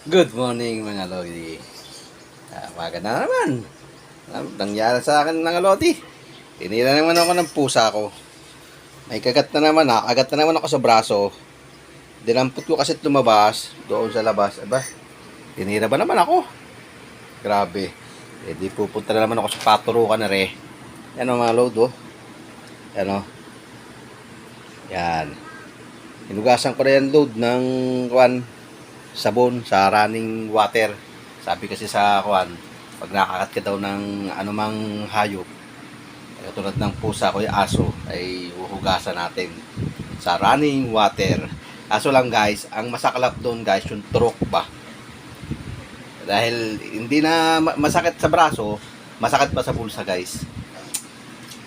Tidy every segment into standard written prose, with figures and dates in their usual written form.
Good morning mga Lodi. Maga na naman. Nangyari sa akin mga Lodi. Tinira naman ako ng pusa ko. May kagat na naman, nakagat na naman ako sa braso. Dinampot ko kasi lumabas doon sa labas. Aba, tinira ba naman ako? Grabe. Di pupunta na naman ako sa paturukan na re. Yan o mga Lodi. Yan o. Yan. Hinugasan ko na yan load ng sabon sa running water. Sabi kasi sa pag nakakat ka daw ng anumang hayop, katulad ng pusa o aso, ay huhugasan natin sa running water. Aso lang guys, ang masaklap doon guys, yung turok ba? Dahil hindi na masakit sa braso, masakit pa sa bulsa guys.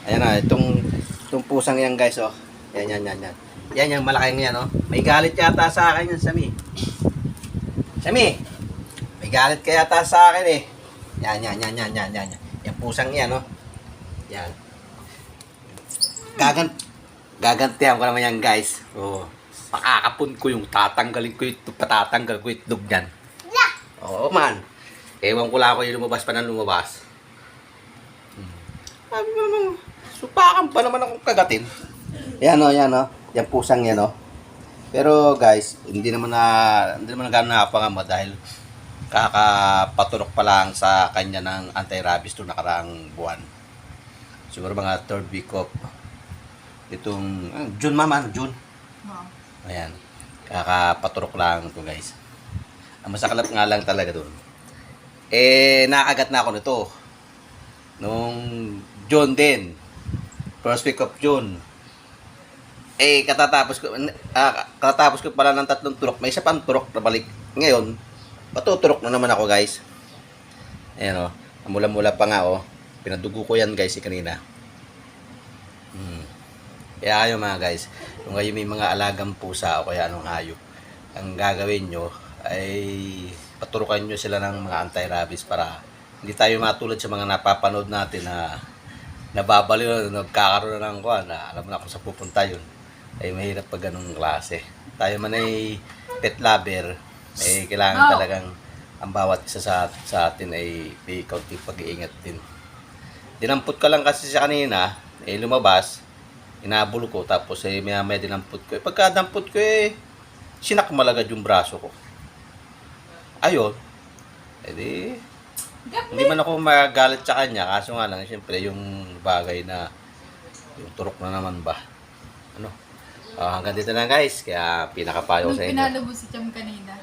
Ayan na, itong pusang yan guys, oh. Yan. Yan yung malaking yan, oh. May galit yata sa akin yan, Sami. Sami, may galit ka yata sa akin eh. Yan. Yung pusang yan, no? Yan. Gagantihan ko naman yan, guys. Oh, pakakapon ko yung patatanggal ko yung itlog niyan. Oo, man. Ewan ko lang ako yung lumabas pa ng lumabas. Sabi mo naman, supakan pa naman akong kagatin. Yan, no? Yung pusang yan, no? Pero guys, hindi naman gano'n nakapangamba dahil kakapaturok pa lang sa kanya ng anti-rabies to nakaraang buwan. Siguro mga 3rd week of itong June June. Ayan. Kakapaturok lang to guys. Ang masaklap nga lang talaga doon. Nakagat na ako nito. Nung June din. 1st week of June. Katatapos ko pala ng 3 turok. May isa pang turok na balik. Ngayon, patuturok na naman ako guys. Ayan o. Mula-mula pa nga o. Pinadugo ko yan guys kanina. Kaya kayo mga guys, kung kayo may mga alagang pusa o kaya anong hayop, ang gagawin nyo ay paturukan nyo sila ng mga anti-rabies para hindi tayo matulad sa mga napapanood natin na nababaliw, nagkakaroon na ng na alam na kung sa pupunta yun. Ay mahirap pag ganung klase. Tayo man ay pet lover, kailangan talagang ang bawat isa sa atin ay may kaunting pag-iingat din. Dinampot ka lang kasi siya kanina, lumabas, inabol ko, tapos may dinampot ko. Pagka dampot ko sinakmalagad yung braso ko. Ayun, hindi man ako magalit sa kanya, kaso nga lang, siyempre yung bagay na, yung turok na naman ba. Hanggang dito na guys, kaya pinakapayo ko sa inyo. Pinalo mo si Cham kanina.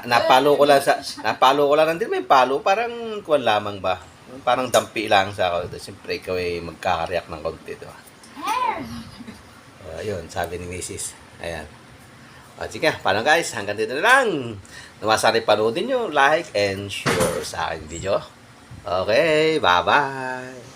Napalo ko lang, hindi may palo, parang kuwan lamang ba? Parang dampi lang sa ako. Siyempre, ikaw ay magkakareact ng konti, diba? Ayun, sabi ni Mrs. Ayan. Sige, paano guys? Hanggang dito na lang. Namasari panoodin nyo, like and share sa aking video. Okay, bye-bye.